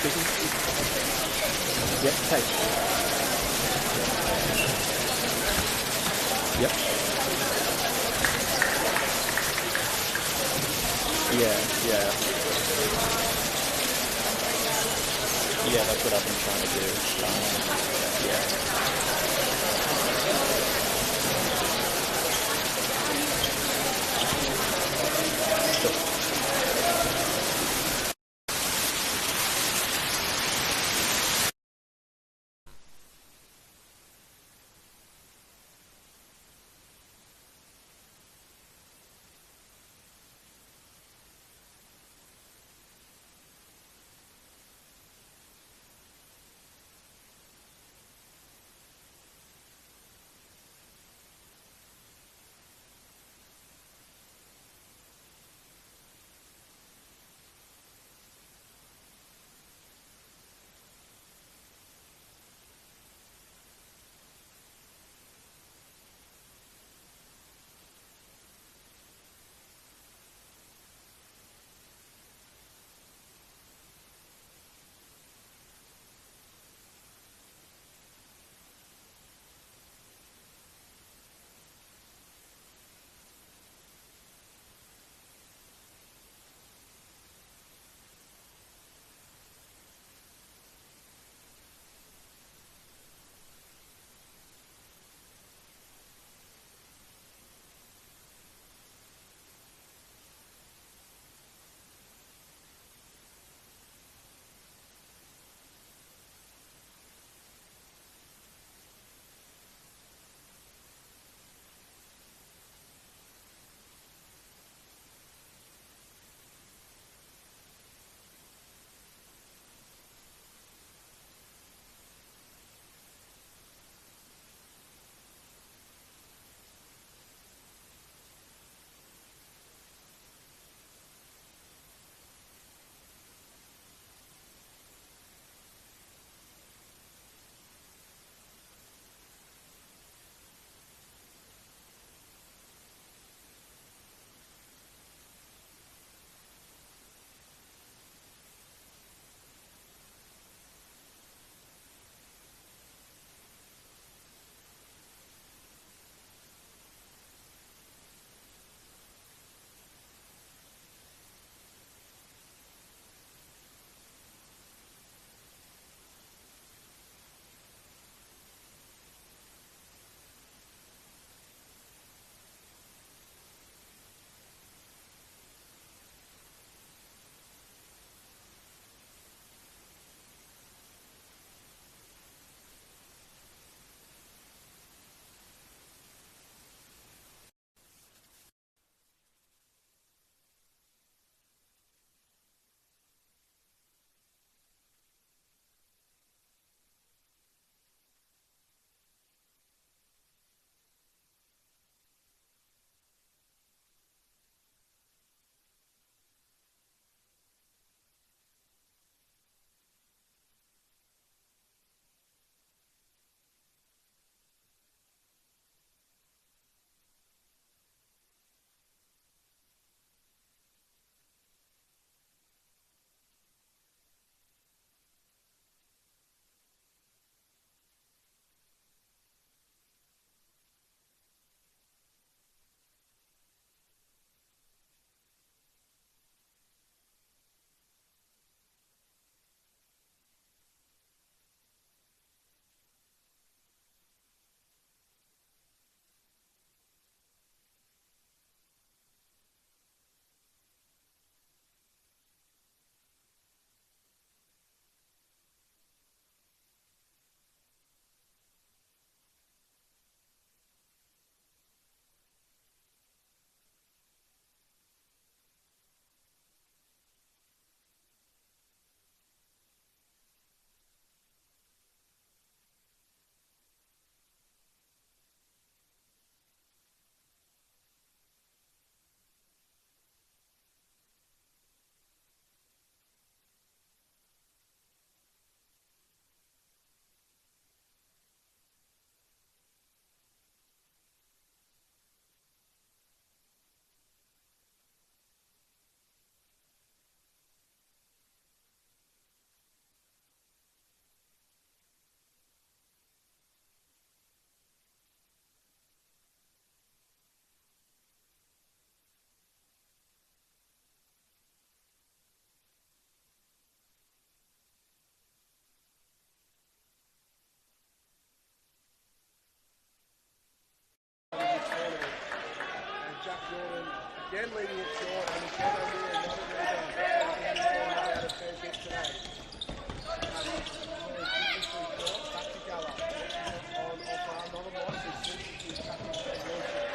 speaking? Yep, hey. Yep. Yeah, yeah. Yeah, that's what I've been trying to do. Yeah. Jordan again leading it short, and again O'Neill not a rebound. Out of fair bit today. Back to Gala. On offer, not a lot. He's back to Wilson.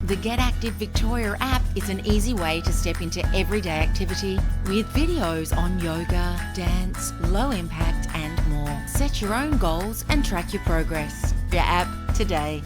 The Get Active Victoria app is an easy way to step into everyday activity with videos on yoga, dance, low impact and more. Set your own goals and track your progress. Your app today.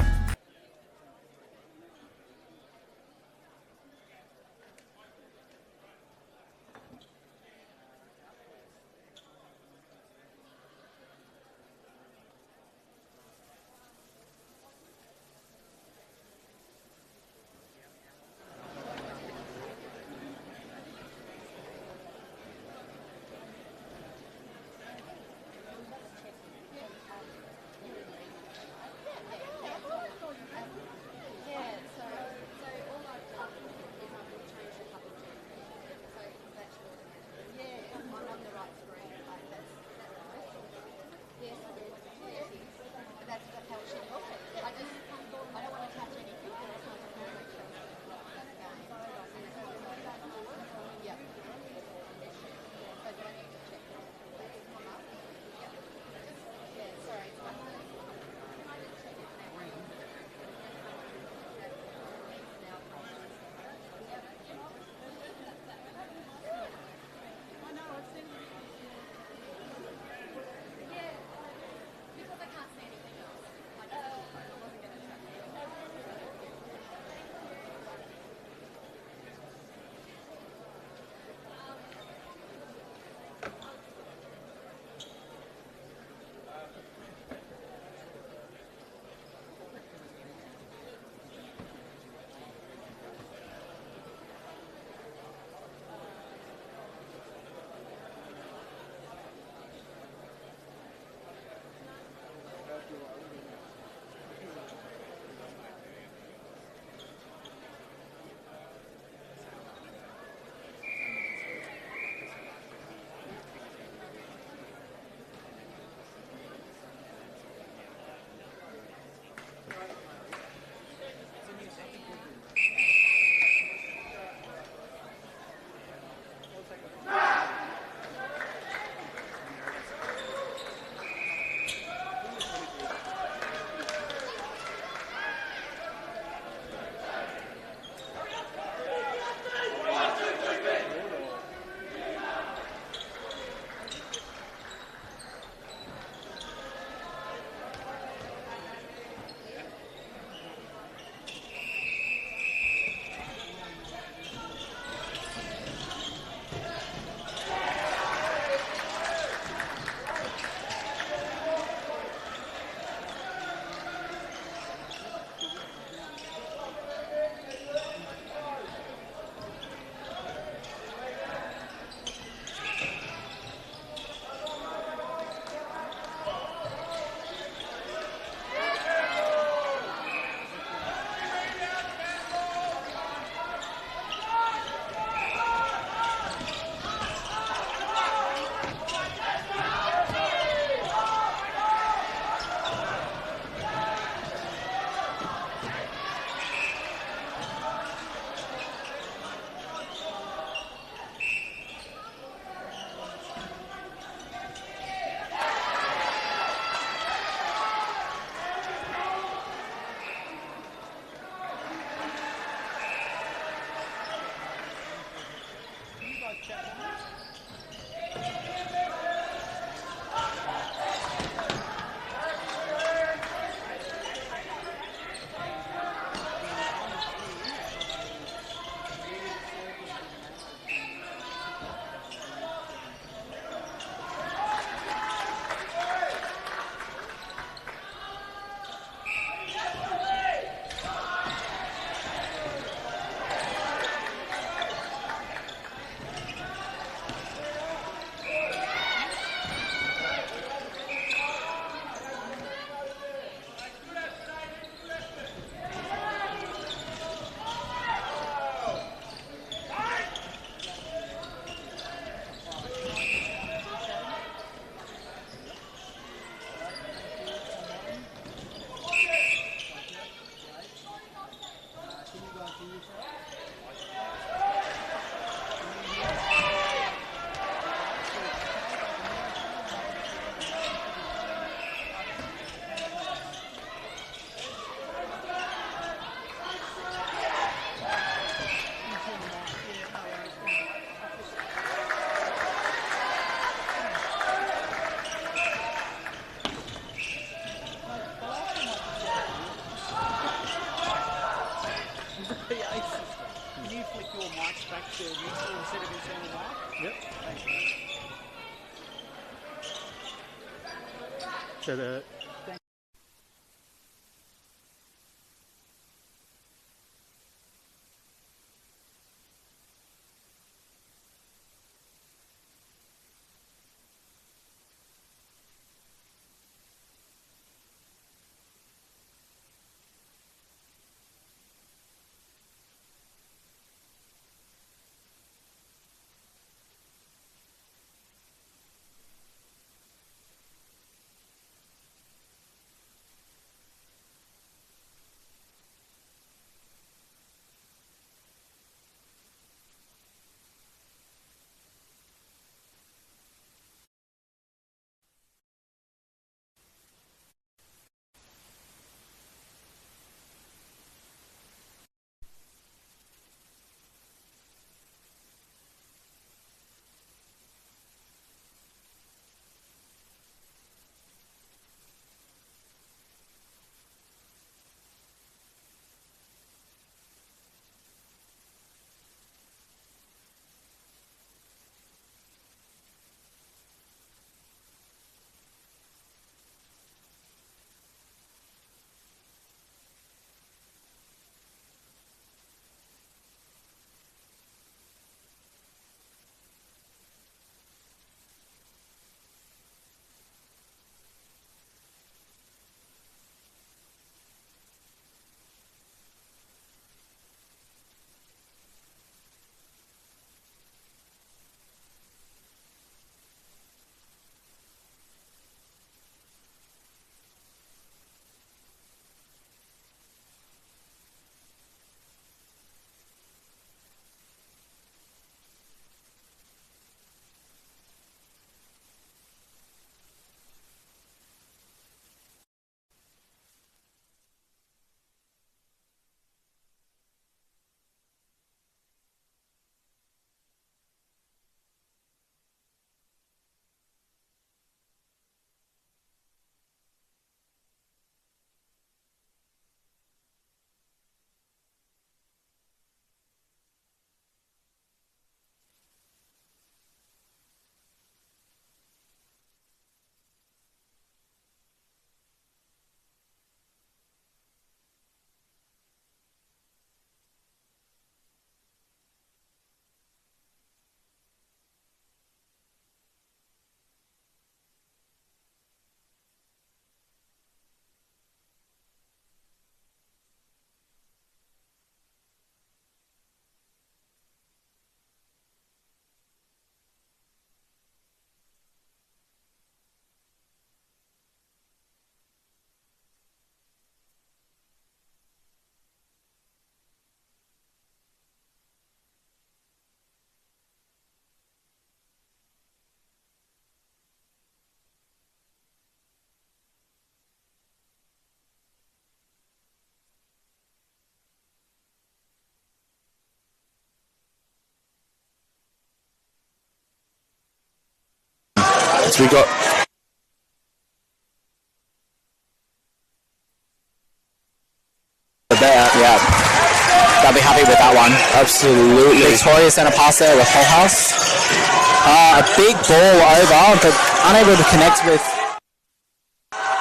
Appreciate it. So we got there, yeah. They'll be happy with that one. absolutely Victoria sent a pass there with Whole House. A big ball over, but unable to connect with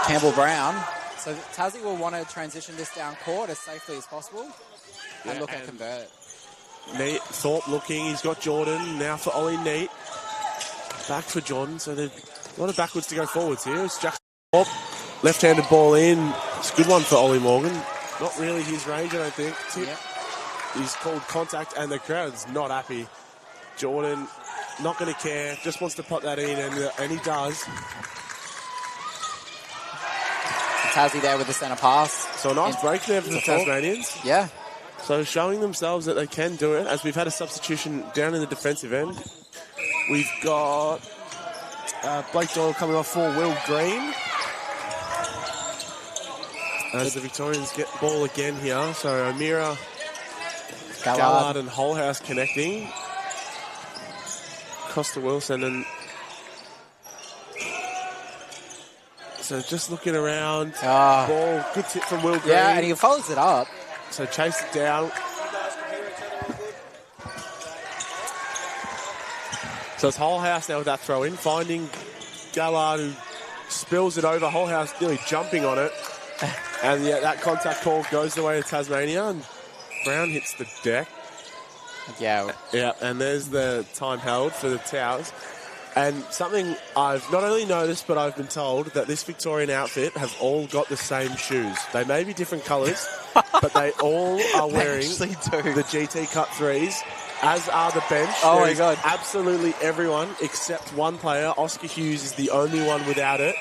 Campbell Brown. So Tassie will want to transition this down court as safely as possible and look at convert. Nate Thorpe looking. He's got Jordan now for Ollie. Nate back for Jordan. So there's a lot of backwards to go forwards here. It's Jack Thorpe, left-handed ball in. It's a good one for Ollie Morgan. Not really his range, I don't think. Yep. He's called contact, and the crowd's not happy. Jordan not going to care. Just wants to pop that in, and he does. Tassie there with the centre pass. So a nice break there for the Tasmanians. Yeah. So showing themselves that they can do it, as we've had a substitution down in the defensive end. We've got Blake Doyle coming off for Will Green. As the Victorians get ball again here. So Amira, Gallard and Holhouse connecting. Costa Wilson and... So just looking around. Ball, good tip from Will Green. Yeah, and he follows it up. So chase it down. So it's Whole House now with that throw in, finding Gallard, who spills it over. Whole house nearly jumping on it. And yeah, that contact call goes the way of Tasmania, and Brown hits the deck. Yeah. Yeah, and there's the time held for the Towers. And something I've not only noticed, but I've been told that this Victorian outfit have all got the same shoes. They may be different colours, but they all are wearing actually do. the GT Cut 3s, as are the bench. Oh, There my is God. Absolutely everyone except one player. Oscar Hughes is the only one without it.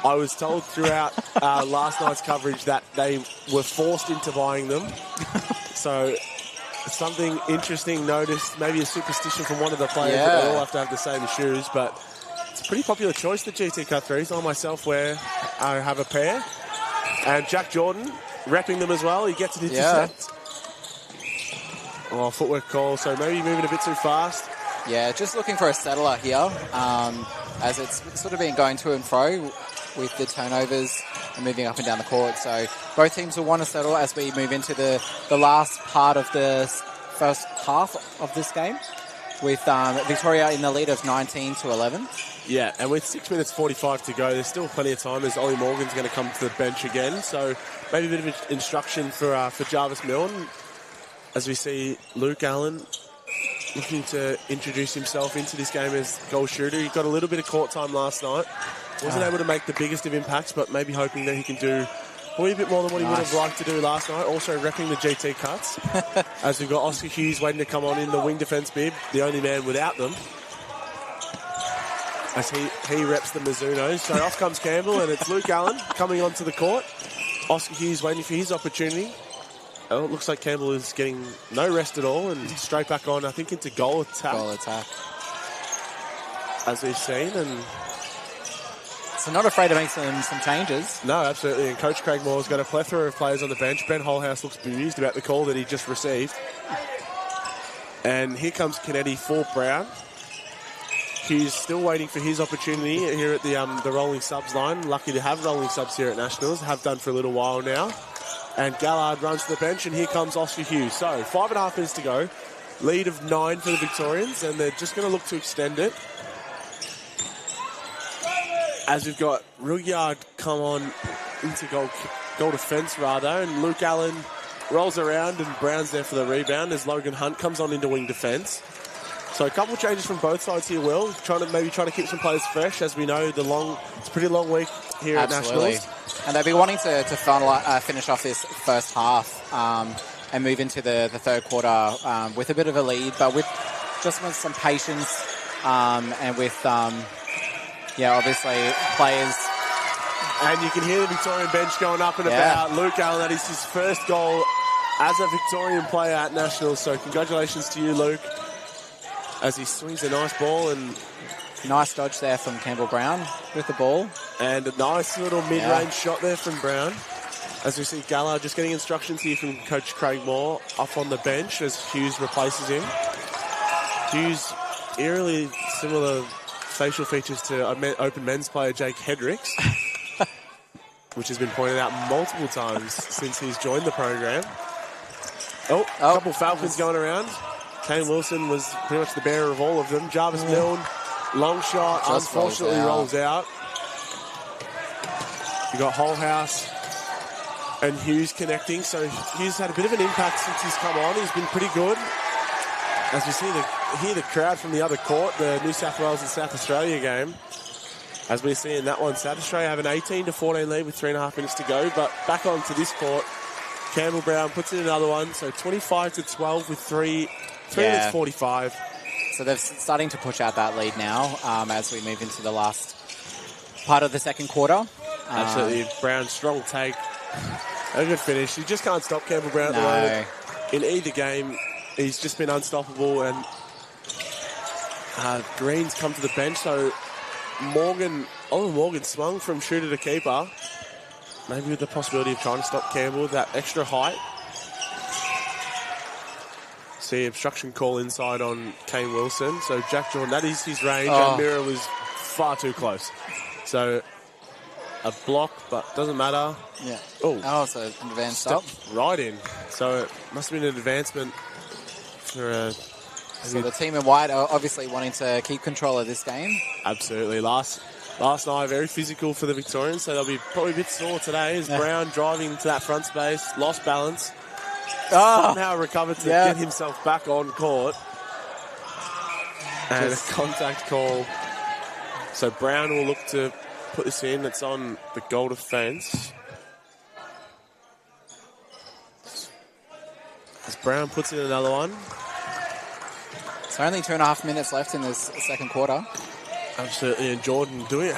I was told throughout last night's coverage that they were forced into buying them. So... something interesting noticed, maybe a superstition from one of the players that they all have to have the same shoes, but it's a pretty popular choice, the GT Cut 3s. I myself I have a pair. And Jack Jordan repping them as well. He gets an intercept. Oh, footwork call, so maybe moving a bit too fast. Yeah, just looking for a settler here, as it's sort of been going to and fro with the turnovers and moving up and down the court. So both teams will want to settle as we move into the last part of the first half of this game, with Victoria in the lead of 19-11. Yeah, and with 6 minutes 45 to go, there's still plenty of time as Ollie Morgan's going to come to the bench again. So maybe a bit of instruction for Jarvis Milne, as we see Luke Allen looking to introduce himself into this game as goal shooter. He got a little bit of court time last night. Wasn't able to make the biggest of impacts, but maybe hoping that he can do probably a bit more than what he would have liked to do last night. Also repping the GT Cuts, as we've got Oscar Hughes waiting to come on in the wing defence bib, the only man without them, as he reps the Mizuno. So off comes Campbell, and it's Luke Allen coming onto the court. Oscar Hughes waiting for his opportunity. Oh, it looks like Campbell is getting no rest at all, and straight back on, I think, into goal attack. As we've seen, and... so not afraid to make some changes. No, absolutely. And Coach Craig Moore's got a plethora of players on the bench. Ben Holhouse looks bemused about the call that he just received. And here comes Kennedy for Brown. Hughes still waiting for his opportunity here at the rolling subs line. Lucky to have rolling subs here at Nationals. Have done for a little while now. And Gallard runs to the bench, and here comes Oscar Hughes. So 5.5 minutes to go. Lead of 9 for the Victorians, and they're just going to look to extend it. As we've got Rugyard come on into goal defence, rather, and Luke Allen rolls around and Brown's there for the rebound as Logan Hunt comes on into wing defence. So a couple of changes from both sides here, Will. Trying to keep some players fresh. As we know, it's a pretty long week here at Nationals. And they'll be wanting to finish off this first half and move into the third quarter with a bit of a lead, but with some patience and with... obviously, players. And you can hear the Victorian bench going up and about. Luke Allen, that is his first goal as a Victorian player at Nationals. So congratulations to you, Luke, as he swings a nice ball. And nice dodge there from Campbell Brown with the ball. And a nice little mid-range shot there from Brown. As we see Gallard just getting instructions here from Coach Craig Moore up on the bench as Hughes replaces him. Hughes, eerily similar facial features to open men's player Jake Hedricks, which has been pointed out multiple times since he's joined the program. A couple Falcons going around. Kane Wilson was pretty much the bearer of all of them. Jarvis Milne, long shot, just unfortunately rolls out. You got Holhouse and Hughes connecting. So Hughes had a bit of an impact since he's come on. He's been pretty good. As we hear the crowd from the other court, the New South Wales and South Australia game. As we see in that one, South Australia have an 18-14 lead with 3.5 minutes to go. But back onto this court, Campbell Brown puts in another one. So 25-12 with 3 minutes 45. So they're starting to push out that lead now as we move into the last part of the second quarter. Absolutely. Brown, strong take. A good finish. You just can't stop Campbell Brown at the moment. In either game, he's just been unstoppable, and Green's come to the bench, so Oliver Morgan swung from shooter to keeper, maybe with the possibility of trying to stop Campbell with that extra height. See, obstruction call inside on Kane Wilson, so Jack Jordan, that is his range, and Mira was far too close. So a block, but doesn't matter. Yeah. So an advanced stop. Right in. So it must have been an advancement. So the team in white are obviously wanting to keep control of this game. Absolutely. Last last night, very physical for the Victorians, so they'll be probably a bit sore today as Brown driving to that front space, lost balance, somehow recovered to get himself back on court. And a contact call. So Brown will look to put this in. It's on the goal defence. As Brown puts in another one. So only 2.5 minutes left in this second quarter. Absolutely, and Jordan doing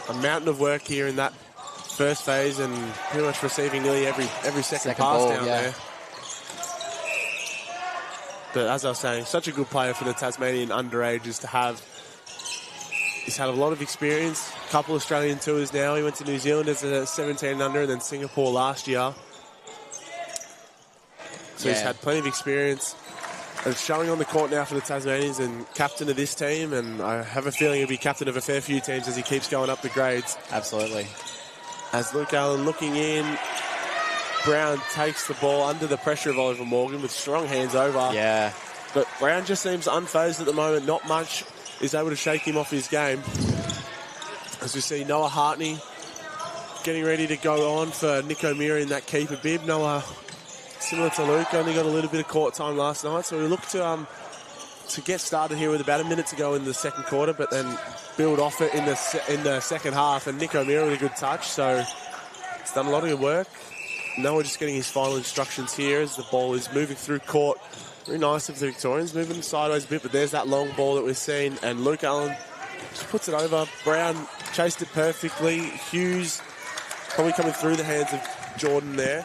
a mountain of work here in that first phase and pretty much receiving nearly every second pass ball, down there. But as I was saying, such a good player for the Tasmanian underages to have. He's had a lot of experience, a couple Australian tours now. He went to New Zealand as a 17 under and then Singapore last year. So he's had plenty of experience. It's showing on the court now for the Tasmanians and captain of this team, and I have a feeling he'll be captain of a fair few teams as he keeps going up the grades. Absolutely. As Luke Allen looking in, Brown takes the ball under the pressure of Oliver Morgan with strong hands over. Yeah. But Brown just seems unfazed at the moment. Not much is able to shake him off his game. As we see Noah Hartney getting ready to go on for Nick O'Meara in that keeper bib. Noah, similar to Luke, only got a little bit of court time last night. So we look to get started here with about a minute to go in the second quarter, but then build off it in the second half. And Nick O'Meara with a good touch. So it's done a lot of good work. Noah just getting his final instructions here as the ball is moving through court. Very nice of the Victorians, moving sideways a bit, but there's that long ball that we've seen, and Luke Allen just puts it over. Brown chased it perfectly. Hughes probably coming through the hands of Jordan there.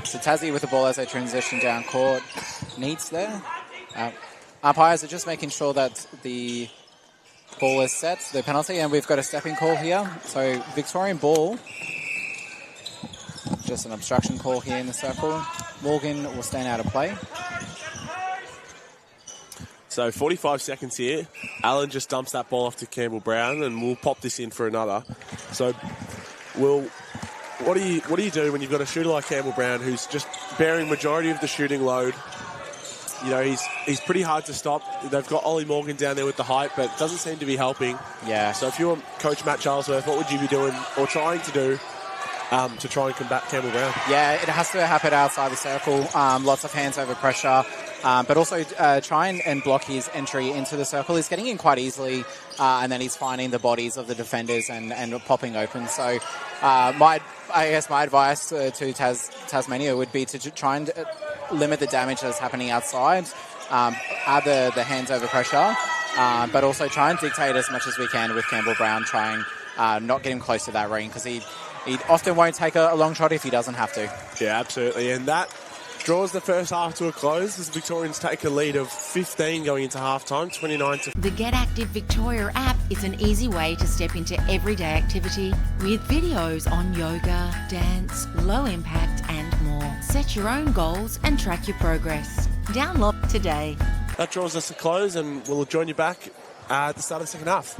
So Tassie with the ball as they transition down court. Neats there. Umpires are just making sure that the ball is set, the penalty, and we've got a stepping call here. So Victorian ball. Just an obstruction call here in the circle. Morgan will stand out of play. So 45 seconds here. Allen just dumps that ball off to Campbell Brown, and we'll pop this in for another. So, what do you do when you've got a shooter like Campbell Brown who's just bearing majority of the shooting load? You know, he's pretty hard to stop. They've got Ollie Morgan down there with the height, but doesn't seem to be helping. Yeah. So if you were Coach Matt Charlesworth, what would you be doing or trying to do to try and combat Campbell Brown? Yeah, it has to happen outside the circle. Lots of hands over pressure. But also try and block his entry into the circle. He's getting in quite easily, and then he's finding the bodies of the defenders and popping open. So I guess my advice to Tasmania would be to try and limit the damage that's happening outside, add the hands over pressure, but also try and dictate as much as we can with Campbell Brown, trying not get him close to that ring, because he often won't take a long shot if he doesn't have to. Yeah, absolutely. And that draws the first half to a close as the Victorians take a lead of 15 going into halftime, 29 to... The Get Active Victoria app is an easy way to step into everyday activity with videos on yoga, dance, low impact and more. Set your own goals and track your progress. Download today. That draws us to close, and we'll join you back at the start of the second half.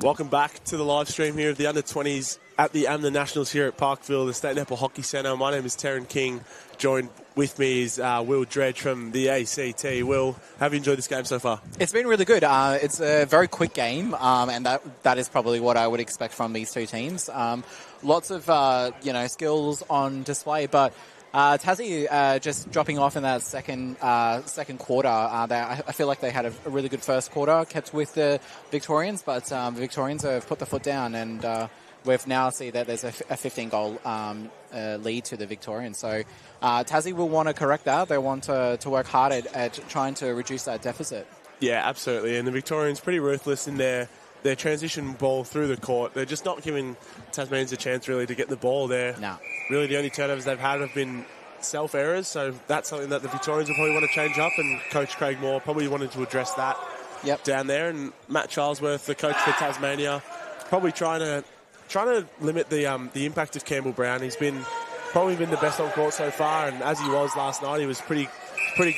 Welcome back to the live stream here of the Under-20s at the AMNA Nationals here at Parkville, the State Netball Hockey Centre. My name is Taryn King. Joined with me is Will Dredge from the ACT. Will, have you enjoyed this game so far? It's been really good. It's a very quick game, and that is probably what I would expect from these two teams. Lots of skills on display, but Tassie just dropping off in that second quarter. I feel like they had a really good first quarter, kept with the Victorians, but the Victorians have put the foot down, and we've now seen that there's a 15-goal lead to the Victorians. So Tassie will want to correct that. They want to work hard at trying to reduce that deficit. Yeah, absolutely. And the Victorians pretty ruthless in their transition ball through the court. They're just not giving Tasmanians a chance really to get the ball there. No. Really the only turnovers they've had have been self-errors, so that's something that the Victorians will probably want to change up, and Coach Craig Moore probably wanted to address that down there. And Matt Charlesworth, the coach for Tasmania, probably trying to limit the impact of Campbell Brown. He's probably been the best on court so far, and as he was last night, he was pretty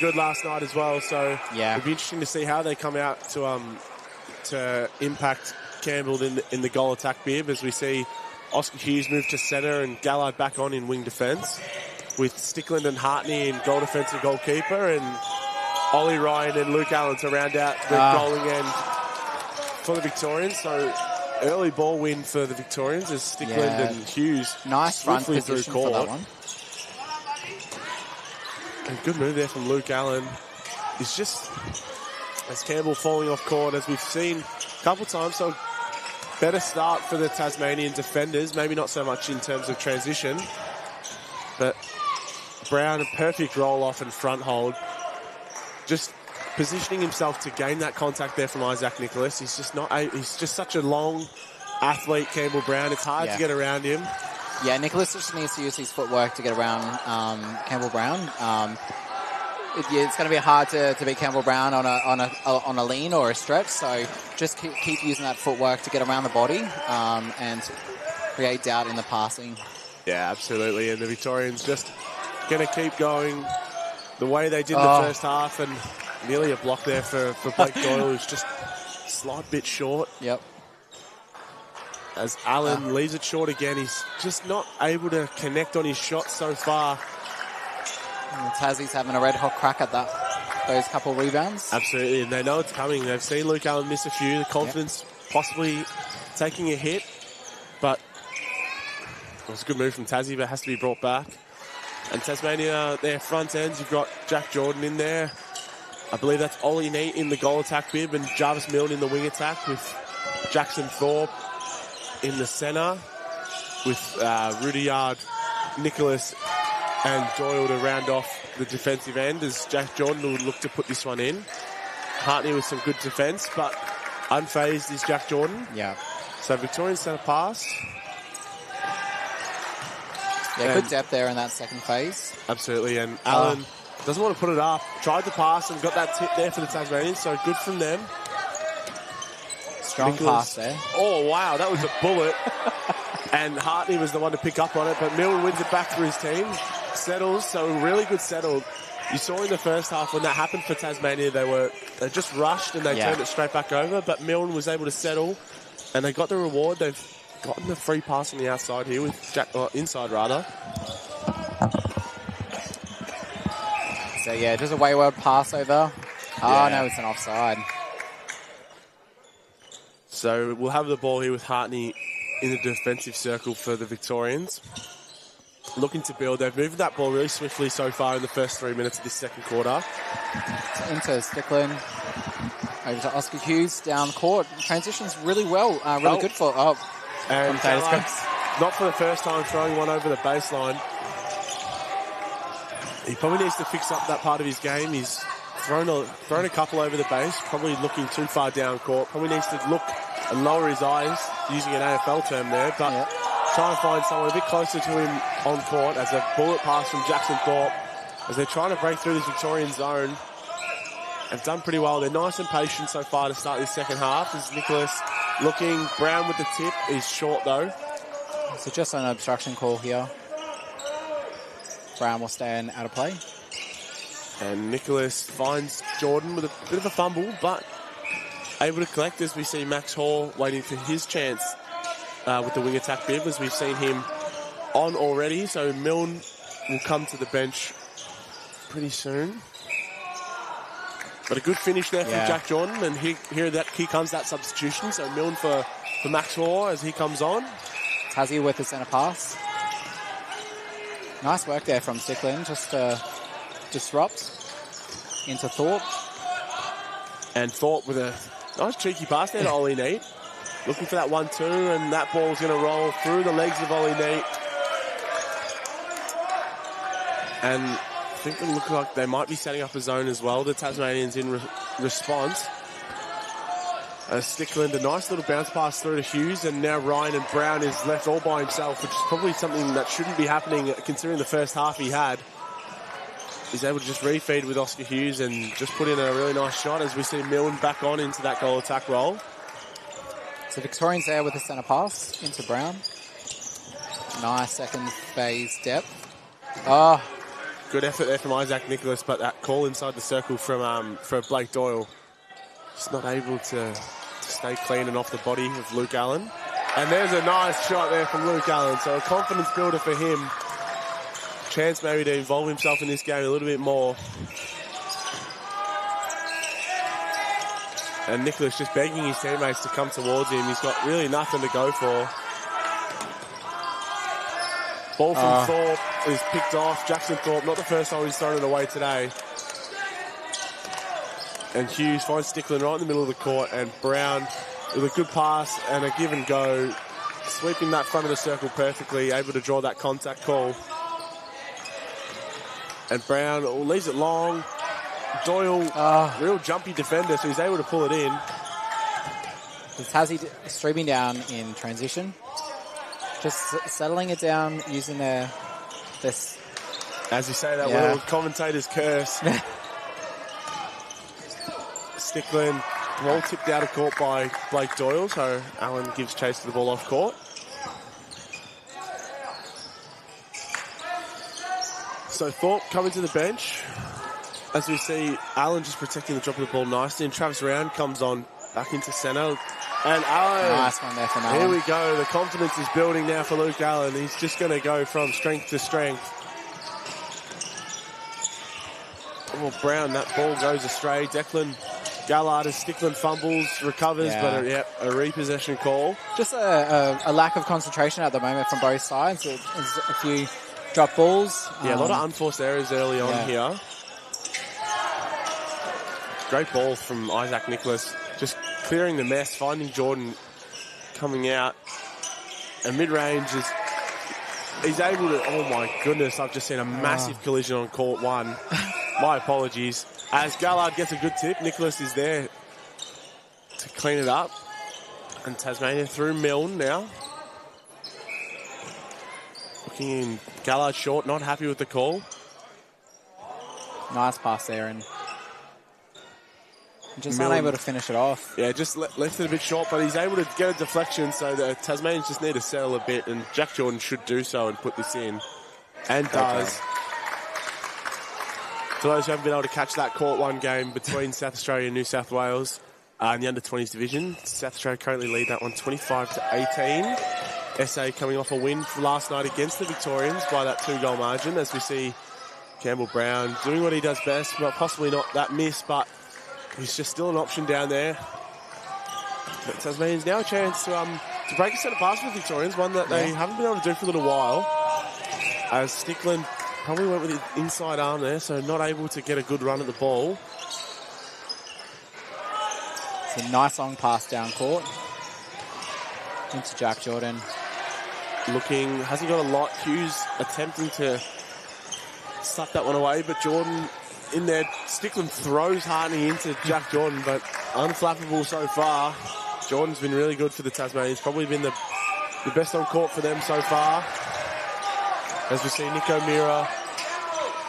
good last night as well. So it'll be interesting to see how they come out to impact Campbell in the goal attack bib, as we see Oscar Hughes move to centre and Gallard back on in wing defence, with Stickland and Hartney in goal defence and goalkeeper, and Ollie Ryan and Luke Allen to round out the goaling end for the Victorians. So early ball win for the Victorians as Stickland and Hughes nice front position for that one. A good move there from Luke Allen. It's just as Campbell falling off court, as we've seen a couple of times. So better start for the Tasmanian defenders, maybe not so much in terms of transition, but Brown, a perfect roll-off and front hold, just positioning himself to gain that contact there from Isaac Nicholas. He's just such a long athlete, Campbell Brown. It's hard to get around him. Yeah, Nicholas just needs to use his footwork to get around Campbell Brown. It's going to be hard to beat Campbell Brown on a lean or a stretch, so just keep using that footwork to get around the body and create doubt in the passing. Yeah, absolutely. And the Victorians just going to keep going the way they did the first half, and nearly a block there for Blake Doyle, who's just a slight bit short. Yep. As Allen leaves it short again, he's just not able to connect on his shot so far. And Tassie's having a red-hot crack at those couple rebounds. Absolutely, and they know it's coming. They've seen Luke Allen miss a few. The confidence possibly taking a hit, but it was a good move from Tassie, but it has to be brought back. And Tasmania, their front ends, you've got Jack Jordan in there. I believe that's Ollie Neat in the goal attack bib, and Jarvis Milne in the wing attack, with Jackson Thorpe in the centre, with Rudyard, Nicholas and Doyle to round off the defensive end, as Jack Jordan will look to put this one in. Hartney with some good defence, but unfazed is Jack Jordan. Yeah. So Victorian centre pass. Yeah, good depth there in that second phase. Absolutely, and Allen doesn't want to put it up. Tried to pass and got that tip there for the Tasmanians, so good from them. Strong pass there. Oh, wow, that was a bullet. And Hartney was the one to pick up on it, but Milne wins it back for his team. Settles, so really good settle. You saw in the first half when that happened for Tasmania, they just rushed and they turned it straight back over, but Milne was able to settle, and they got the reward. They've gotten the free pass on the outside here with inside rather. So yeah, just a wayward pass over. Oh no, it's an offside. So we'll have the ball here with Hartney in the defensive circle for the Victorians. Looking to build. They've moved that ball really swiftly so far in the first 3 minutes of this second quarter. Into Stickland. Over to Oscar Hughes down court. Transitions really well. Really good for... And not for the first time throwing one over the baseline. He probably needs to fix up that part of his game. He's thrown a couple over the base, probably looking too far down court. Probably needs to look and lower his eyes, using an AFL term there, but trying to find someone a bit closer to him on court, as a bullet pass from Jackson Thorpe, as they're trying to break through this Victorian zone. Have done pretty well. They're nice and patient so far to start this second half. As Nicholas looking, Brown with the tip, is short though. So just an obstruction call here. Brown will stand out of play. And Nicholas finds Jordan with a bit of a fumble, but able to collect as we see Max Hall waiting for his chance with the wing attack bib, as we've seen him on already. So Milne will come to the bench pretty soon. But a good finish there from Jack Jordan, and here comes that substitution. So Milne for Max Hall as he comes on. Tassie with the centre pass. Nice work there from Stickland, just to disrupt into Thorpe. And Thorpe with a nice cheeky pass there to Ollie Neat. Looking for that 1-2, and that ball's going to roll through the legs of Ollie Neat. And I think it looks like they might be setting up a zone as well. The Tasmanians in response. Stickland, a nice little bounce pass through to Hughes, and now Ryan and Brown is left all by himself, which is probably something that shouldn't be happening considering the first half he had. He's able to just refeed with Oscar Hughes and just put in a really nice shot as we see Milne back on into that goal attack role. So Victorians there with the centre pass into Brown. Nice second phase depth. Oh, good effort there from Isaac Nicholas, but that call inside the circle from Blake Doyle. Just not able to stay clean and off the body of Luke Allen. And there's a nice shot there from Luke Allen. So a confidence builder for him. Chance maybe to involve himself in this game a little bit more. And Nicholas just begging his teammates to come towards him. He's got really nothing to go for. Ball from Thorpe is picked off. Jackson Thorpe, not the first time he's thrown it away today. And Hughes finds Stickland right in the middle of the court, and Brown with a good pass and a give and go, sweeping that front of the circle perfectly, able to draw that contact call. And Brown leaves it long. Doyle, real jumpy defender, so he's able to pull it in. Tassie streaming down in transition. Just settling it down using this. As you say that little commentator's curse. Stickland, ball tipped out of court by Blake Doyle, so Allen gives chase to the ball off court. So Thorpe coming to the bench. As we see, Allen just protecting the drop of the ball nicely, and Travis Round comes on back into centre. And Allen. Nice one there from Allen. Here we go. The confidence is building now for Luke Allen. He's just going to go from strength to strength. Oh, Brown, that ball goes astray. Declan Gallard as Stickland fumbles, recovers, but a repossession call. Just a lack of concentration at the moment from both sides. There's a few drop balls. Yeah, a lot of unforced errors early on here. Great ball from Isaac Nicholas, just clearing the mess, finding Jordan coming out. And mid-range he's able to, oh my goodness, I've just seen a massive collision on court one. My apologies. As Gallard gets a good tip, Nicholas is there to clean it up. And Tasmania through Milne now. Looking in, Gallard short, not happy with the call. Nice pass there, and just unable to finish it off. Yeah, just left it a bit short, but he's able to get a deflection, so the Tasmanians just need to settle a bit, and Jack Jordan should do so and put this in. And does. For those who haven't been able to catch that court one game between South Australia and New South Wales in the under-20s division, South Australia currently lead that one 25-18. SA coming off a win last night against the Victorians by that 2-goal margin, as we see Campbell Brown doing what he does best, but possibly not that miss, but he's just still an option down there. But Tasmanians now a chance to break a set of pass with Victorians, one that they haven't been able to do for a little while. As Stickland probably went with his inside arm there, so not able to get a good run at the ball. It's a nice long pass down court into Jack Jordan. Looking, hasn't got a lot. Hughes attempting to suck that one away, but Jordan in there. Stickland throws Hartney into Jack Jordan, but unflappable so far. Jordan's been really good for the Tasmanians. Probably been the best on court for them so far. As we see Nico Mira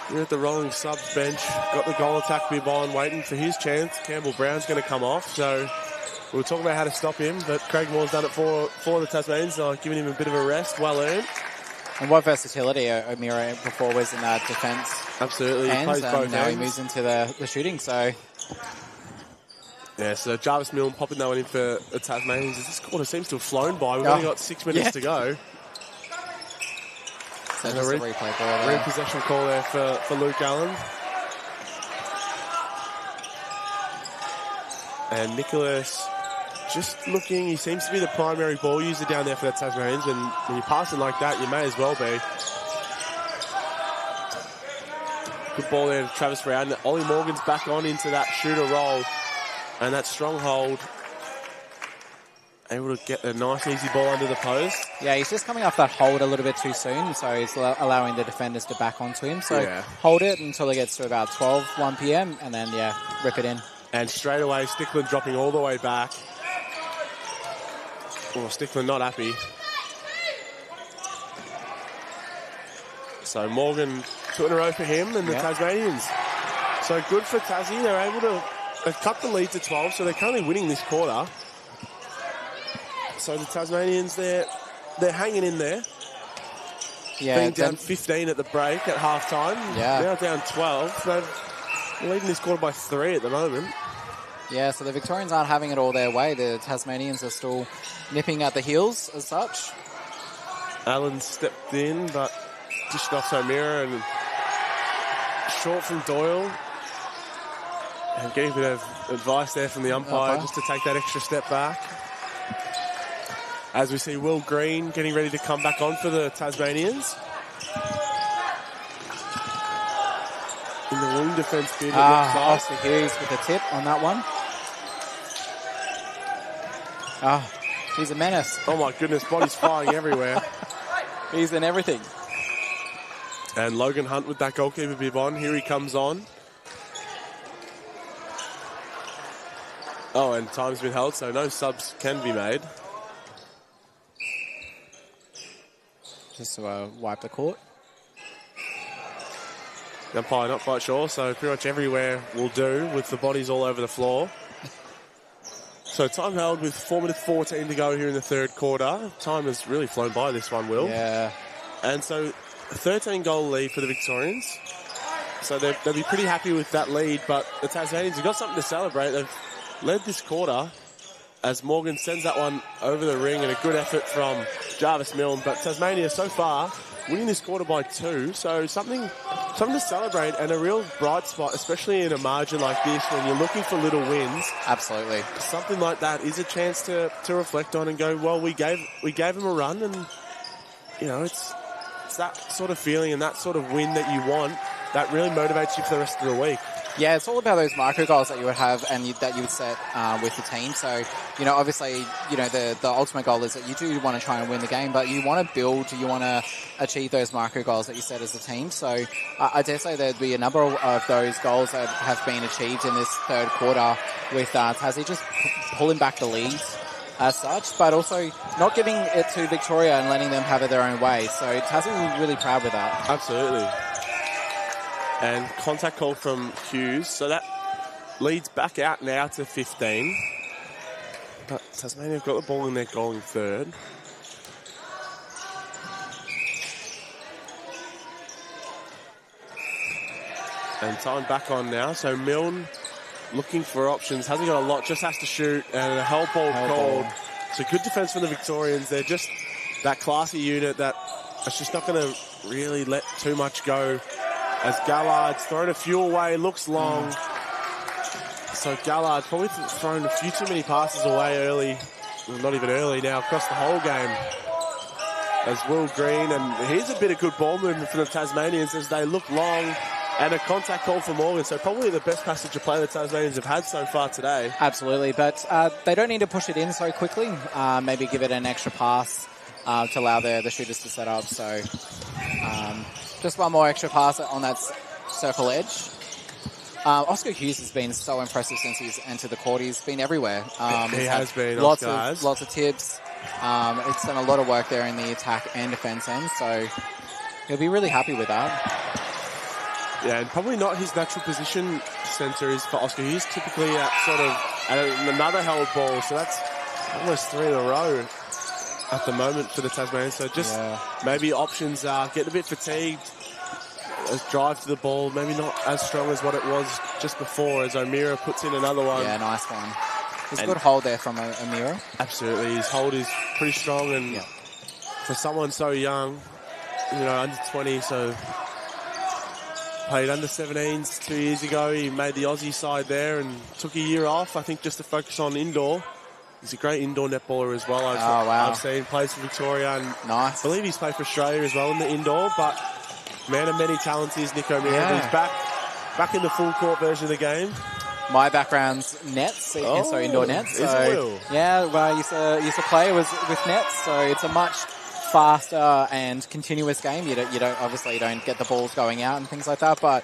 here at the rolling subs bench. Got the goal attack bib on, waiting for his chance. Campbell Brown's going to come off, so we'll talk about how to stop him, but Craig Moore's done it for the Tasmanians, giving him a bit of a rest, well earned. And what versatility O'Meara before was in that defence. Absolutely. Hands, He plays both now ends. he moves into the shooting, so. Yeah, so Jarvis Milne popping that one in for the Tasmanians. This quarter seems to have flown by. We've only got 6 minutes to go. So just a replay ball there. Repossession call there for Luke Allen. And Nicholas just looking, he seems to be the primary ball user down there for the Tasmanians, and when you pass it like that, you may as well be. Good ball there to Travis Brown. Ollie Morgan's back on into that shooter role, and that stronghold, able to get a nice easy ball under the post. Yeah, he's just coming off that hold a little bit too soon, so he's allowing the defenders to back onto him. So hold it until it gets to about 1 p.m, and then, rip it in. And straight away, Stickland dropping all the way back. Oh, Stickland not happy. So Morgan, 2 in a row for him and the Tasmanians. So good for Tassie. They're able to, they've cut the lead to 12, so they're currently winning this quarter. So the Tasmanians, they're hanging in there. Yeah, being down 15 at the break at halftime. Yeah. Now down 12. They're leading this quarter by 3 at the moment. Yeah, so the Victorians aren't having it all their way. The Tasmanians are still nipping at the heels as such. Allen stepped in, but dished off to O'Meara and short from Doyle. And getting a bit of advice there from the umpire just to take that extra step back. As we see Will Green getting ready to come back on for the Tasmanians. In the wing defence bid. Oscar Hughes with a tip on that one. He's a menace. Oh my goodness, bodies flying everywhere. He's in everything. And Logan Hunt with that goalkeeper bib on. Here he comes on. Oh, and time's been held, so no subs can be made. Just to wipe the court. The umpire not quite sure, so pretty much everywhere will do with the bodies all over the floor. So time held with 4 minutes 14 to go here in the third quarter. Time has really flown by this one, Will. Yeah. And so a 13-goal lead for the Victorians. So they'll be pretty happy with that lead, but the Tasmanians have got something to celebrate. They've led this quarter as Morgan sends that one over the ring, and a good effort from Jarvis Milne. But Tasmania so far winning this quarter by 2, so something to celebrate and a real bright spot, especially in a margin like this when you're looking for little wins. Absolutely. Something like that is a chance to reflect on and go, well, we gave them a run, and you know it's that sort of feeling and that sort of win that you want that really motivates you for the rest of the week. Yeah, it's all about those micro goals that you would have and that you would set with the team. So, you know, obviously, you know, the ultimate goal is that you do want to try and win the game, but you want to build, you want to achieve those micro goals that you set as a team. So I dare say there'd be a number of those goals that have been achieved in this third quarter with Tassie just pulling back the lead as such, but also not giving it to Victoria and letting them have it their own way. So Tassie will be really proud with that. Absolutely. And contact call from Hughes. So that leads back out now to 15. But Tasmania have got the ball in their goal in third. And time back on now. So Milne looking for options. Hasn't got a lot, just has to shoot. And a held ball called. So good defence from the Victorians. They're just that classy unit that is just not going to really let too much go. As Gallard's thrown a few away, looks long. So Gallard's probably thrown a few too many passes away early. Well, not even early now, across the whole game. As Will Green, and here's a bit of good ball movement for the Tasmanians as they look long, and a contact call for Morgan. So probably the best passage of play the Tasmanians have had so far today. Absolutely, but they don't need to push it in so quickly. Maybe give it an extra pass to allow the shooters to set up. So just one more extra pass on that circle edge. Oscar Hughes has been so impressive since he's entered the court. He's been everywhere. He has been. Lots of tips. It's done a lot of work there in the attack and defense end, so he'll be really happy with that. Yeah, and probably not his natural position centre is for Oscar Hughes. Typically at sort of at another held ball, so that's almost 3 in a row at the moment for the Tasmanians. So just maybe options are getting a bit fatigued. A drive to the ball, maybe not as strong as what it was just before, as O'Meara puts in another one. Yeah, nice one. There's a good hold there from O'Meara. Absolutely. His hold is pretty strong, and for someone so young, under 20, so played under 17s 2 years ago. He made the Aussie side there and took a year off, I think, just to focus on indoor. He's a great indoor netballer as well. I've seen, plays for Victoria, and nice. I believe he's played for Australia as well in the indoor, but man of many talents is Nick O'Meara. Yeah. He's back in the full court version of the game. My background's nets, so indoor nets. So, is it Will? Yeah, well, I used to play with nets, so it's a much faster and continuous game. You don't get the balls going out and things like that, but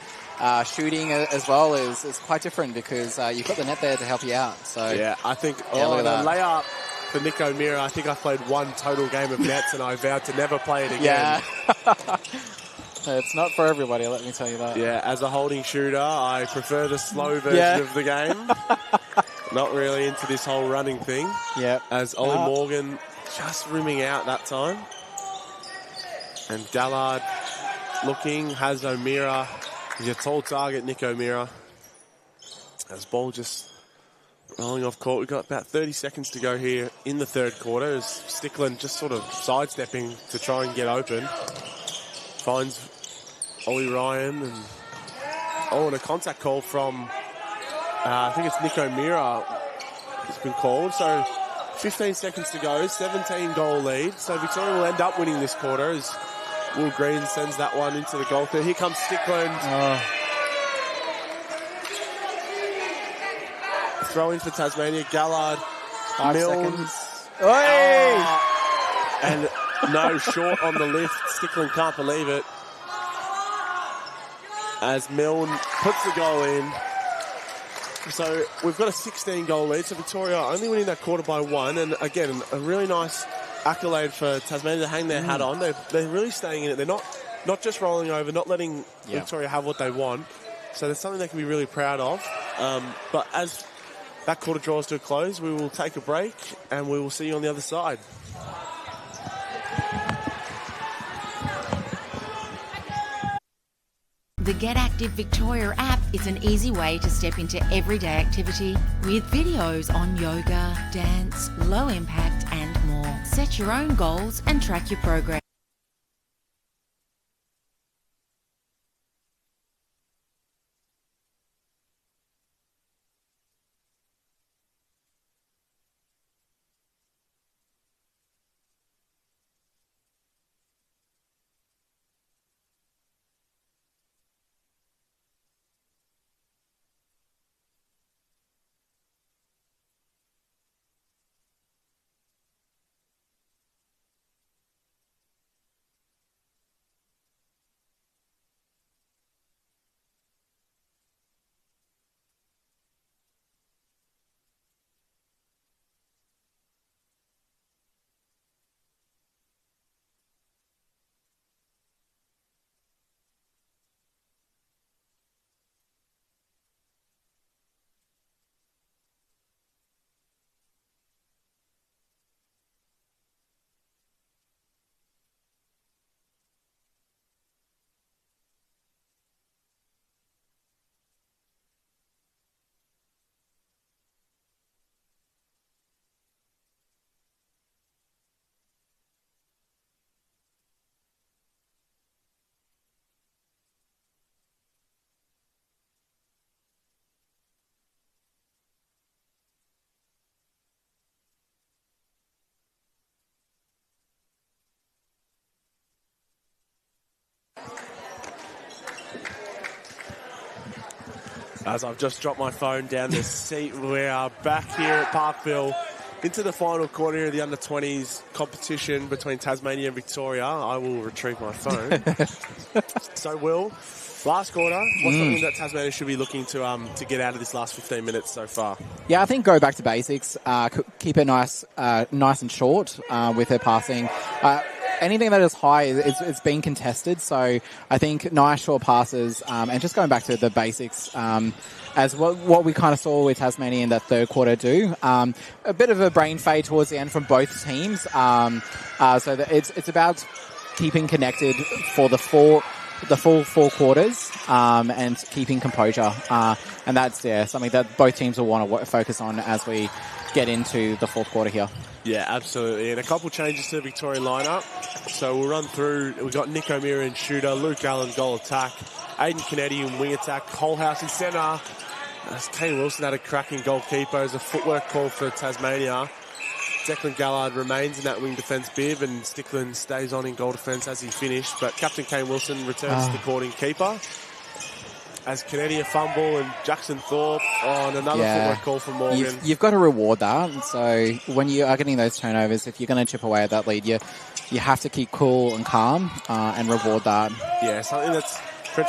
shooting as well is quite different because you've got the net there to help you out. So yeah, I think look at the that. layup for Nick O'Meara, I think I played one total game of nets and I vowed to never play it again. Yeah. It's not for everybody, let me tell you that. Yeah, as a holding shooter, I prefer the slow version of the game. Not really into this whole running thing. Yeah. As Ollie Morgan just rimming out that time. And Gallard looking, has O'Meara. He's a tall target, Nick O'Meara. As ball just rolling off court. We've got about 30 seconds to go here in the third quarter as Stickland just sort of sidestepping to try and get open. Finds Ollie Ryan and a contact call from I think it's Nick O'Meara has been called. So 15 seconds to go, 17-goal lead. So Victoria will end up winning this quarter as Will Green sends that one into the goal. Here comes Stickland. Throw in for Tasmania. Gallard. 5 Milnes. seconds. Oi! And no, short on the lift. Stickland can't believe it. As Milne puts the goal in. So we've got a 16-goal lead. So Victoria only winning that quarter by 1. And again, a really nice accolade for Tasmania to hang their hat on. They're really staying in it. They're not just rolling over, not letting Victoria have what they want. So there's something they can be really proud of. But as that quarter draws to a close, we will take a break and we will see you on the other side. The Get Active Victoria app is an easy way to step into everyday activity with videos on yoga, dance, low impact and more. Set your own goals and track your progress. As I've just dropped my phone down the seat, we are back here at Parkville into the final quarter of the under-20s competition between Tasmania and Victoria. I will retrieve my phone. So, Will, last quarter, what's something that Tasmania should be looking to get out of this last 15 minutes so far? Yeah, I think go back to basics. Keep it nice and short with their passing. Anything that is high, it's being contested. So I think nice short passes and just going back to the basics as what we kind of saw with Tasmania in that third quarter do. A bit of a brain fade towards the end from both teams. So that it's about keeping connected for the the full 4 quarters and keeping composure. And that's something that both teams will want to focus on as we get into the 4th quarter here. Yeah, absolutely. And a couple changes to the Victorian lineup. So we'll run through. We've got Nick O'Meara in shooter, Luke Allen goal attack, Aiden Kennedy in wing attack, Colehouse in centre. As Kane Wilson had a cracking goalkeeper as a footwork call for Tasmania. Declan Gallard remains in that wing defence bib, and Stickland stays on in goal defence as he finished. But Captain Kane Wilson returns to the court in keeper. As Kennedy a fumble and Jackson Thorpe on another footwork call for Morgan. You've got to reward that. So when you are getting those turnovers, if you're going to chip away at that lead, you have to keep cool and calm and reward that. Yeah, something that's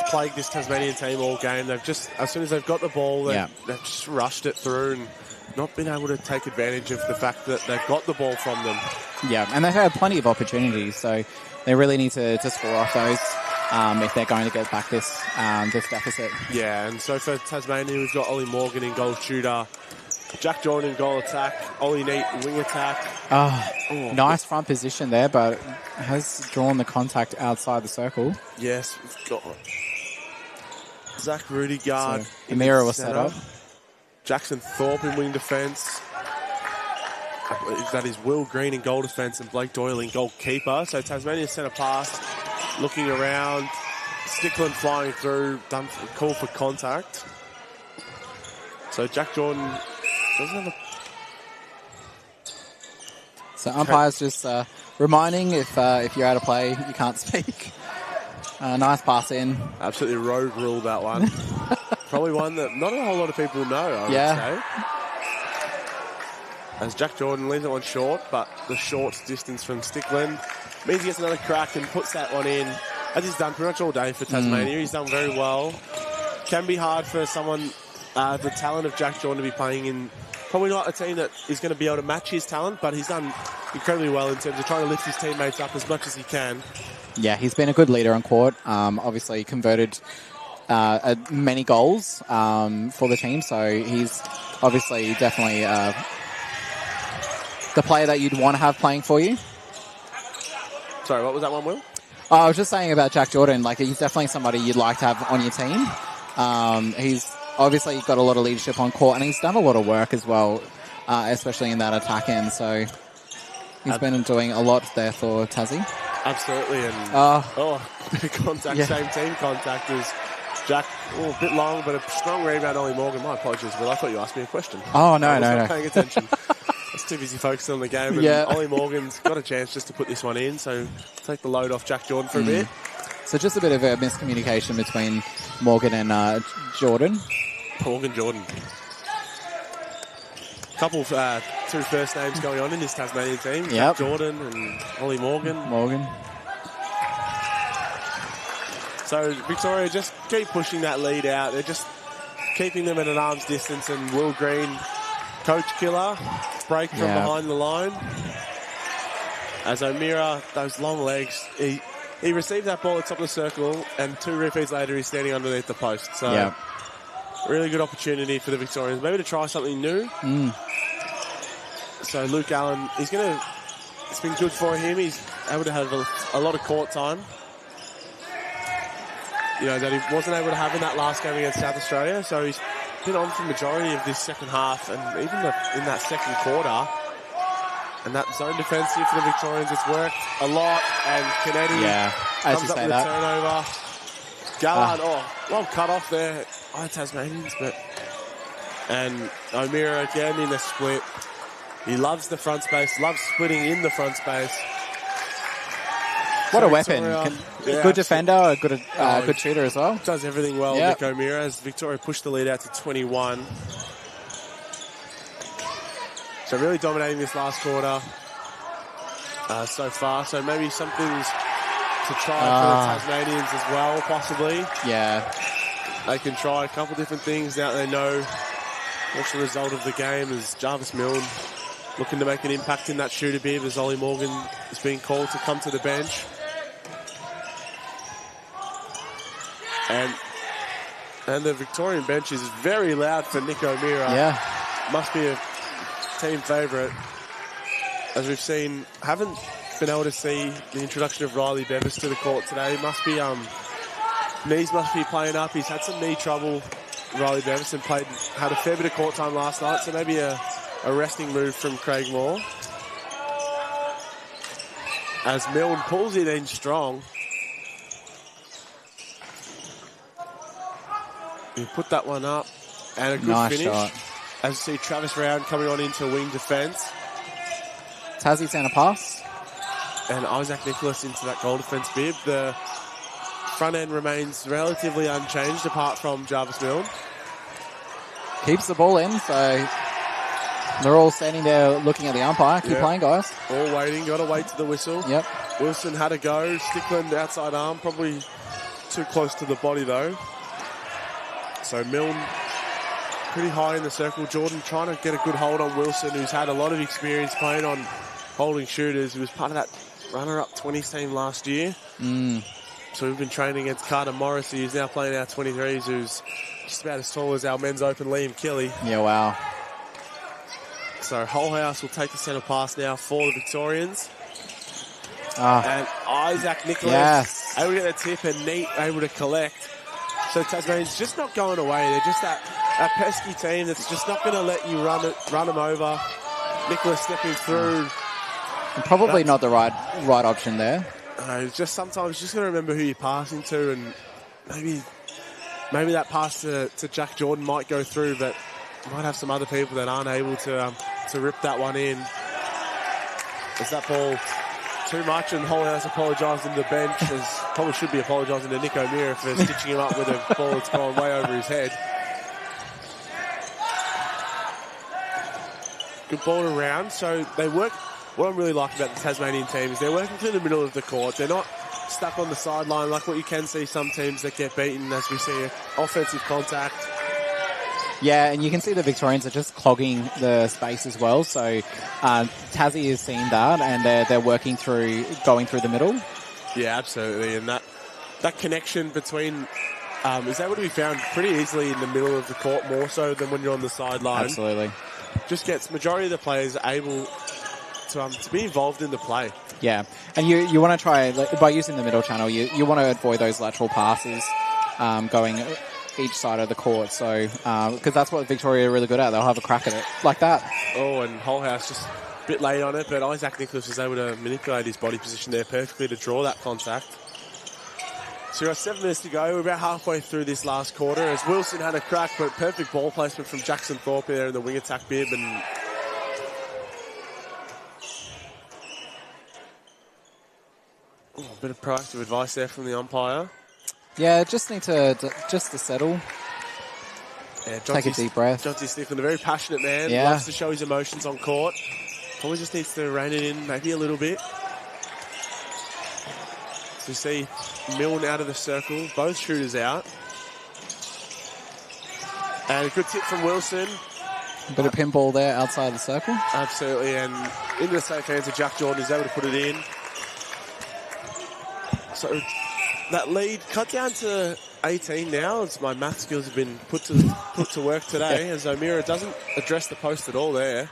plagued this Tasmanian team all game. They've just, as soon as they've got the ball, they've just rushed it through and not been able to take advantage of the fact that they've got the ball from them. Yeah, and they've had plenty of opportunities, so they really need to score off those if they're going to get back this deficit. Yeah, and so for Tasmania, we've got Ollie Morgan in goal shooter, Jack Jordan in goal attack, Ollie Neat wing attack. Nice front position there, but has drawn the contact outside the circle. Yes, we've got Zach Rudiger. So, Amira was set up. Jackson Thorpe in wing defence. I believe that is Will Green in goal defence and Blake Doyle in goalkeeper. So Tasmania centre pass, looking around, Stickland flying through, done call for contact. So Jack Jordan doesn't have a... So umpires just reminding if you're out of play, you can't speak. Nice pass in. Absolutely rogue rule, that one. Probably one that not a whole lot of people know, I would say. As Jack Jordan leaves that one short, but the short distance from Stickland means he gets another crack and puts that one in. As he's done pretty much all day for Tasmania. He's done very well. Can be hard for someone, the talent of Jack Jordan, to be playing in probably not a team that is going to be able to match his talent, but he's done incredibly well in terms of trying to lift his teammates up as much as he can. Yeah, he's been a good leader on court. Obviously converted many goals for the team, so he's obviously definitely the player that you'd want to have playing for you. Sorry, what was that one, Will? I was just saying about Jack Jordan, like he's definitely somebody you'd like to have on your team. He's obviously got a lot of leadership on court, and he's done a lot of work as well, especially in that attack end. So he's been doing a lot there for Tassie. Absolutely, and contact, same team contact as Jack. A bit long, but a strong rebound. Ollie Morgan. My apologies, but I thought you asked me a question. Oh no, I was no, not paying attention. I was too busy focusing on the game. And Ollie Morgan's got a chance just to put this one in, so take the load off Jack Jordan for a bit. So just a bit of a miscommunication between Morgan and Jordan. Morgan Jordan. Couple of two first names going on in this Tasmanian team. Jack Jordan and Ollie Morgan. So Victoria just keep pushing that lead out. They're just keeping them at an arm's distance, and Will Green, coach killer, break from behind the line. As O'Meara, those long legs, he received that ball at the top of the circle, and 2 repeats later he's standing underneath the post. So really good opportunity for the Victorians, maybe to try something new. So Luke Allen, it's been good for him. He's able to have a lot of court time. That he wasn't able to have in that last game against South Australia. So he's been on for the majority of this second half, and even in that second quarter. And that zone defense here for the Victorians has worked a lot. And Kennedy comes up with a turnover. Gallard, well cut off there by Tasmanians, and O'Meara again in the split. He loves the front space, loves splitting in the front space. What a weapon. Good defender, good shooter as well. Does everything well, Nick O'Meara, as Victoria pushed the lead out to 21. So really dominating this last quarter so far. So maybe some things to try for the Tasmanians as well, possibly. Yeah. They can try a couple different things now they know what's the result of the game, as Jarvis Milne looking to make an impact in that shooter bib, as Ollie Morgan is being called to come to the bench. And the Victorian bench is very loud for Nick O'Meara. Yeah. Must be a team favourite. As we've seen, haven't been able to see the introduction of Riley Bevis to the court today. Must be Knees must be playing up. He's had some knee trouble. Riley Beverson had a fair bit of court time last night, so maybe a resting move from Craig Moore. As Milne pulls it in strong. He put that one up, and a good Nice finish. shot. As you see Travis Round coming on into wing defence. Tassie centre pass. And Isaac Nicholas into that goal defence bib. The front end remains relatively unchanged apart from Jarvis Milne. Keeps the ball in, so they're all standing there looking at the umpire. Keep playing, guys. All waiting, got to wait to the whistle. Yep. Wilson had a go. Stickland outside arm, probably too close to the body though. So Milne pretty high in the circle. Jordan trying to get a good hold on Wilson, who's had a lot of experience playing on holding shooters. He was part of that runner-up 20s team last year. So we've been training against Carter Morrissey, who's now playing our 23s, who's just about as tall as our men's open Liam Kelly. Yeah, wow. So Holhouse will take the centre pass now for the Victorians. Ah, And Isaac Nicholas Yes. able to get the tip and Neat able to collect. So Tasmania's just not going away. They're just that pesky team that's just not going to let you run them over. Nicholas stepping through. and probably not the right option there. It's just sometimes just got to remember who you're passing to, and maybe that pass to Jack Jordan might go through, but might have some other people that aren't able to rip that one in. Is that ball too much? And Holhouse apologising to the bench, as probably should be apologising to Nick O'Meara for stitching him up with a ball that's gone way over his head. Good ball around. So they work. What I'm really liking about the Tasmanian team is they're working through the middle of the court. They're not stuck on the sideline like what you can see some teams that get beaten, as we see offensive contact. Yeah, and you can see the Victorians are just clogging the space as well. So Tassie has seen that, and they're working through, going through the middle. Yeah, absolutely. And that connection between is able to be found pretty easily in the middle of the court, more so than when you're on the sideline. Absolutely. Just gets majority of the players able to be involved in the play. Yeah, and you want to try, by using the middle channel, you want to avoid those lateral passes going each side of the court. So because that's what Victoria are really good at. They'll have a crack at it like that. Oh, and Holhouse just a bit late on it, but Isaac Nicholas was able to manipulate his body position there perfectly to draw that contact. So we've got 7 minutes to go. We're about halfway through this last quarter as Wilson had a crack, but perfect ball placement from Jackson Thorpe there in the wing attack bib, and a bit of proactive advice there from the umpire. Yeah, just need to settle. Yeah, Take a deep breath. Johnsy Stickland, a very passionate man, Yeah. loves to show his emotions on court. Probably just needs to rein it in maybe a little bit. So you see Milne out of the circle, both shooters out. And a good tip from Wilson. A bit of pinball there outside the circle. Absolutely, and into the safe hands of Jack Jordan, who's able to put it in. So that lead cut down to 18 now, as my math skills have been put to work today, as O'Meara doesn't address the post at all there.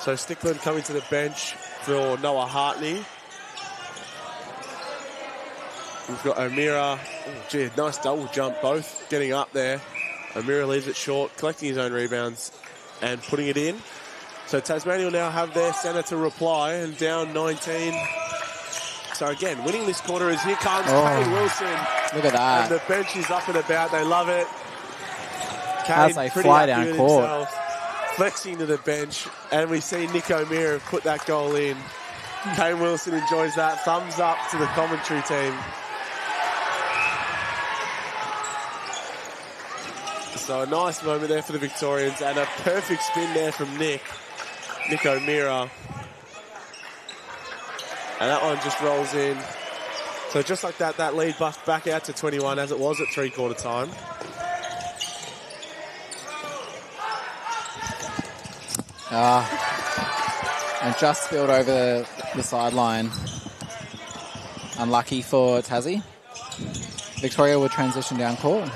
So Stickland coming to the bench for Noah Hartney. We've got O'Meara. Oh, gee, nice double jump, both getting up there. O'Meara leaves it short, collecting his own rebounds and putting it in. So Tasmania will now have their centre to reply, and down 19. So again, winning this quarter is here comes Cade Wilson. Look at that. And the bench is up and about. They love it. As they fly down with court. himself, flexing to the bench. And we see Nick O'Meara put that goal in. Cade Wilson enjoys that. Thumbs up to the commentary team. So a nice moment there for the Victorians, and a perfect spin there from Nick O'Meara. And that one just rolls in. So just like that, that lead buffed back out to 21 as it was at three-quarter time. And just spilled over the sideline. Unlucky for Tassie. Victoria will transition down court.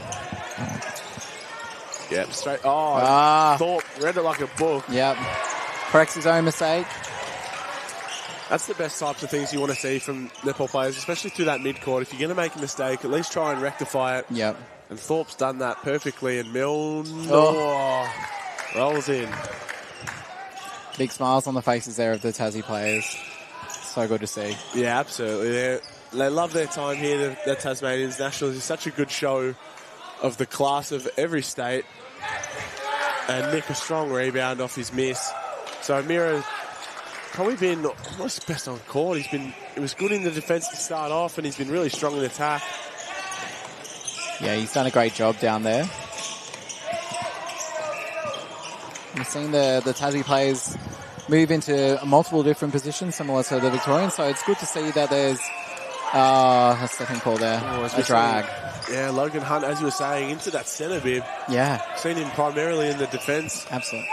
Yep, straight. Oh, Thorpe read it like a book. Yep. Corrects his own mistake. That's the best types of things you want to see from netball players, especially through that mid-court. If you're going to make a mistake, at least try and rectify it. Yep. And Thorpe's done that perfectly, and Milne rolls in. Big smiles on the faces there of the Tassie players. So good to see. Yeah, absolutely. They love their time here, the Tasmanians. Nationals is such a good show of the class of every state. And Nick, a strong rebound off his miss. So O'Meara probably been almost best on court. He was good in the defence to start off, and he's been really strong in attack. Yeah, he's done a great job down there. We've seen the Tassie players move into multiple different positions, similar to the Victorians. So it's good to see that there's that's the thing called there, a drag. Yeah, Logan Hunt, as you were saying, into that centre bib. Yeah. Seen him primarily in the defence. Absolutely.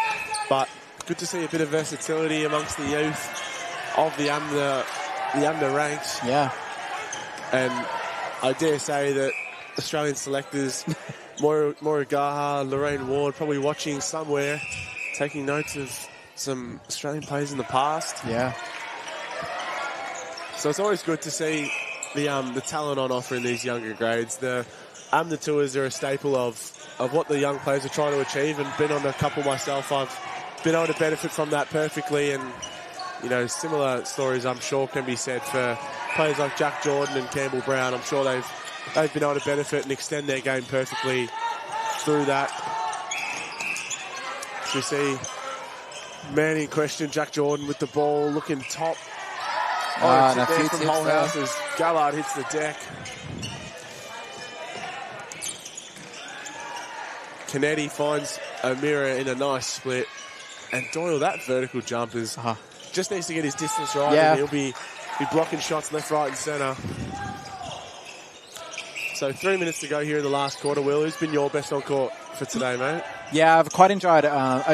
But good to see a bit of versatility amongst the youth of the under ranks. Yeah. And I dare say that Australian selectors, Moira Gaha, Lorraine Ward, probably watching somewhere, taking notes of some Australian players in the past. Yeah. So it's always good to see the talent on offer in these younger grades. The AMDA tours are a staple of what the young players are trying to achieve, and been on a couple myself. I've been able to benefit from that perfectly, and similar stories I'm sure can be said for players like Jack Jordan and Campbell Brown. I'm sure they've been able to benefit and extend their game perfectly through that. So we see man in question, Jack Jordan with the ball, looking top. And a it's there few from tips Holhouse there. as Gallard hits the deck. Canetti finds O'Meara in a nice split. And Doyle, that vertical jump is just needs to get his distance right. Yeah. And he'll be blocking shots left, right and centre. So 3 minutes to go here in the last quarter. Will, who's been your best on court for today, mate? Yeah, I've quite enjoyed O'Meara.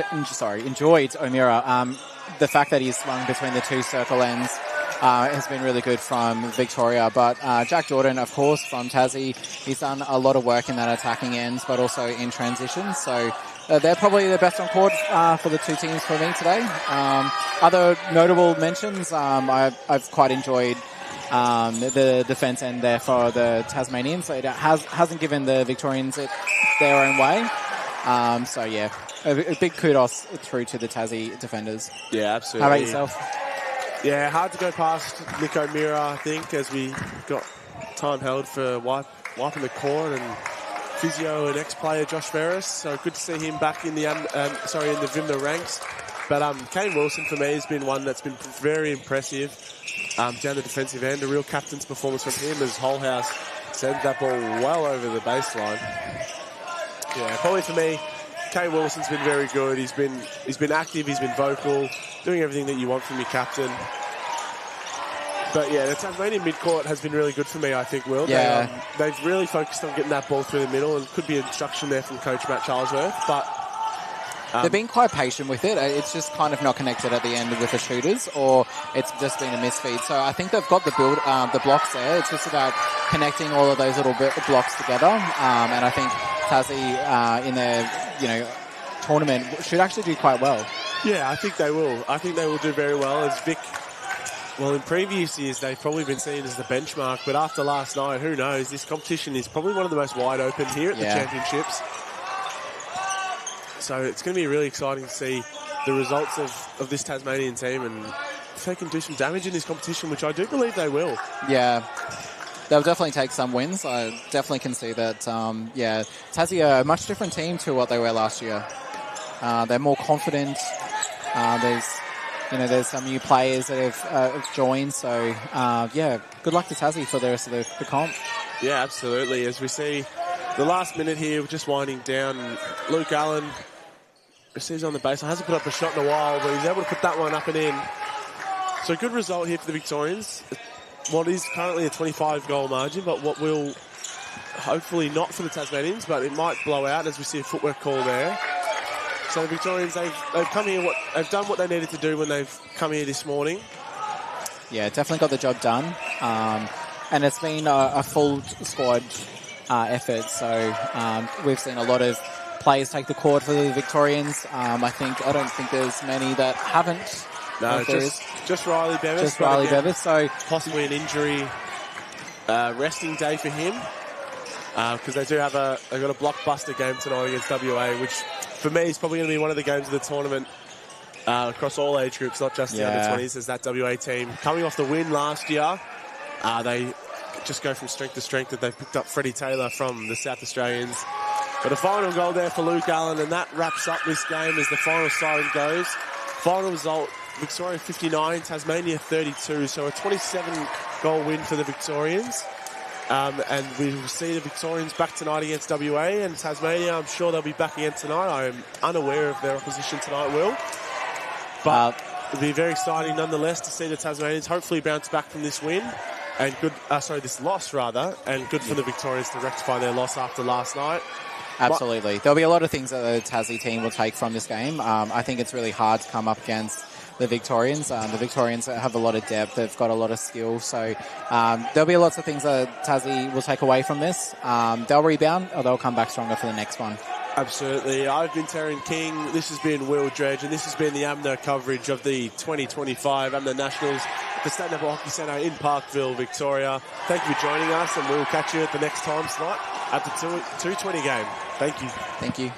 The fact that he's swung between the two circle ends has been really good from Victoria. But Jack Jordan, of course, from Tassie, he's done a lot of work in that attacking ends, but also in transition. So they're probably the best on court for the two teams for me today. Other notable mentions, I've quite enjoyed the defence end there for the Tasmanians. It hasn't given the Victorians it their own way. So yeah, a big kudos through to the Tassie defenders. Yeah, absolutely. How about yourself? Yeah, hard to go past Nick O'Meara, I think, as we got time held for wiping the court, and physio and ex-player Josh Ferris. So good to see him back in the Vimna ranks. But Kane Wilson for me has been one that's been very impressive down the defensive end. A real captain's performance from him as Holhouse sent that ball well over the baseline. Yeah, probably for me, Kane Wilson's been very good. He's been active, he's been vocal, doing everything that you want from your captain. But yeah, the Tasmanian midcourt has been really good for me, I think, Will. Yeah. They've really focused on getting that ball through the middle, and could be instruction there from Coach Matt Charlesworth, but they've been quite patient with it. It's just kind of not connected at the end with the shooters, or it's just been a misfeed. So I think they've got the blocks there. It's just about connecting all of those little blocks together. And I think Tassie in their tournament should actually do quite well. Yeah, I think they will. I think they will do very well. As Vic, well, in previous years they've probably been seen as the benchmark, but after last night, who knows? This competition is probably one of the most wide open here at the championships. So it's going to be really exciting to see the results of this Tasmanian team, and if they can do some damage in this competition, which I do believe they will. Yeah, they'll definitely take some wins. I definitely can see that. Tassie are a much different team to what they were last year. They're more confident. There's some new players that have joined. So good luck to Tassie for the rest of the comp. Yeah, absolutely. As we see the last minute here, we're just winding down. Luke Allen receives on the baseline. Hasn't put up a shot in a while, but he's able to put that one up and in. So good result here for the Victorians. What is currently a 25-goal margin, but what will hopefully not for the Tasmanians, but it might blow out as we see a footwork call there. So the Victorians, they've come here, they've done what they needed to do when they've come here this morning. Yeah, definitely got the job done. And it's been a full squad effort. So we've seen a lot of players take the court for the Victorians. I don't think there's many that haven't No, If there is. just Riley Bevis. Just but Riley again, Bevis. So possibly an injury resting day for him because they've got a blockbuster game tonight against WA, which for me is probably going to be one of the games of the tournament across all age groups, not just the under 20s, as that WA team coming off the win last year. They just go from strength to strength that they've picked up Freddie Taylor from the South Australians. But a final goal there for Luke Allen, and that wraps up this game as the final siren goes. Final result, Victoria 59, Tasmania 32, so a 27-goal win for the Victorians. And we will see the Victorians back tonight against WA, and Tasmania, I'm sure they'll be back again tonight. I am unaware of their opposition tonight, Will. But it'll be very exciting nonetheless to see the Tasmanians hopefully bounce back from this win. And this loss rather, and good for the Victorians to rectify their loss after last night. absolutely. There'll be a lot of things that the Tassie team will take from this game. I think it's really hard to come up against the Victorians. The Victorians have a lot of depth. They've got a lot of skill. So there'll be lots of things that Tassie will take away from this. They'll rebound or they'll come back stronger for the next one. Absolutely. I've been Taryn King. This has been Will Dredge, and this has been the AMNA coverage of the 2025 AMNA Nationals at the State Naval Hockey Centre in Parkville, Victoria. Thank you for joining us, and we'll catch you at the next time slot at the 2:20 game. Thank you. Thank you.